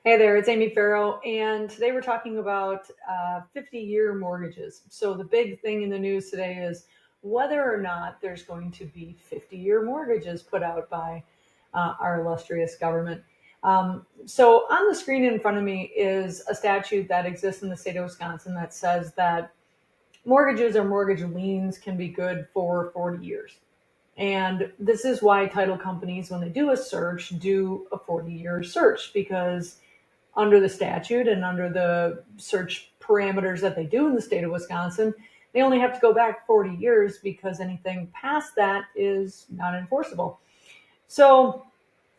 Hey there, it's Amy Farrow, and today we're talking about 50-year mortgages. So the big thing in the news today is whether or not there's going to be 50-year mortgages put out by our illustrious government. So on the screen in front of me is a statute that exists in the state of Wisconsin that says that mortgages or mortgage liens can be good for 40 years. And this is why title companies, when they do a search, do a 40-year search, because under the statute and under the search parameters that they do in the state of Wisconsin, they only have to go back 40 years because anything past that is not enforceable. So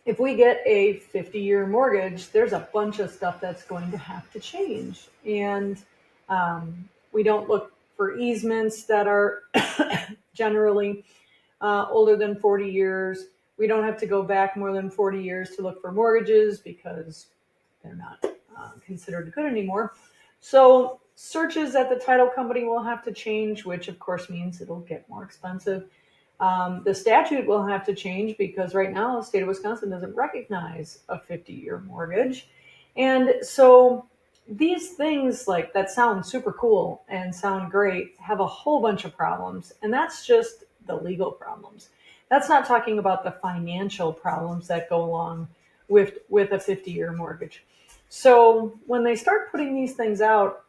if we get a 50-year mortgage, there's a bunch of stuff that's going to have to change. And we don't look for easements that are generally older than 40 years. We don't have to go back more than 40 years to look for mortgages because they're not considered good anymore. So searches at the title company will have to change, which of course means it'll get more expensive. The statute will have to change because right now the state of Wisconsin doesn't recognize a 50-year mortgage. And so these things like that sound super cool and sound great have a whole bunch of problems. And that's just the legal problems. That's not talking about the financial problems that go along with a 50-year mortgage. So when they start putting these things out,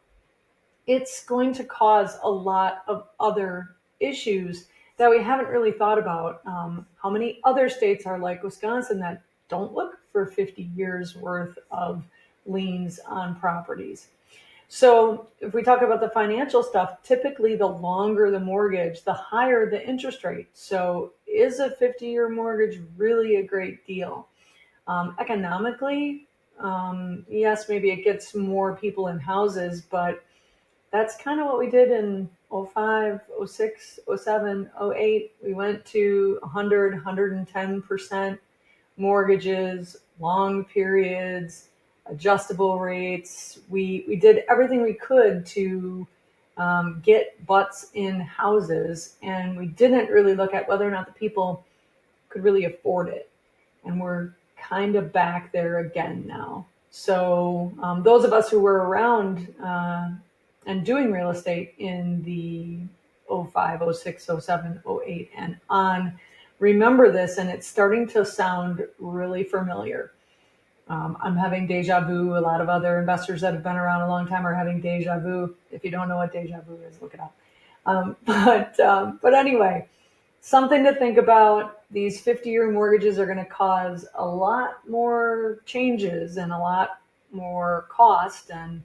it's going to cause a lot of other issues that we haven't really thought about. How many other states are like Wisconsin that don't look for 50 years worth of liens on properties? So if we talk about the financial stuff, typically the longer the mortgage, the higher the interest rate. So is a 50-year mortgage really a great deal? Economically, yes, maybe it gets more people in houses, but that's kind of what we did in 05, 06, 07, 08. We went to 100, 110% mortgages, long periods, adjustable rates. We did everything we could to get butts in houses, and we didn't really look at whether or not the people could really afford it. And we're kind of back there again now. So those of us who were around and doing real estate in the 05, 06, 07, 08 and on remember this, and it's starting to sound really familiar. I'm having deja vu. A lot of other investors that have been around a long time are having deja vu. If you don't know what deja vu is, look it up. But anyway, something to think about. These 50-year mortgages are going to cause a lot more changes and a lot more cost, and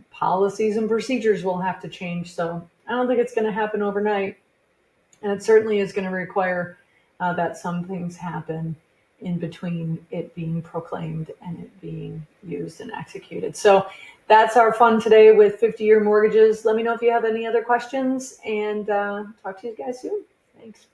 policies and procedures will have to change. So I don't think it's going to happen overnight. And it certainly is going to require that some things happen in between it being proclaimed and it being used and executed. So that's our fun today with 50-year mortgages. Let me know if you have any other questions, and talk to you guys soon. Thanks.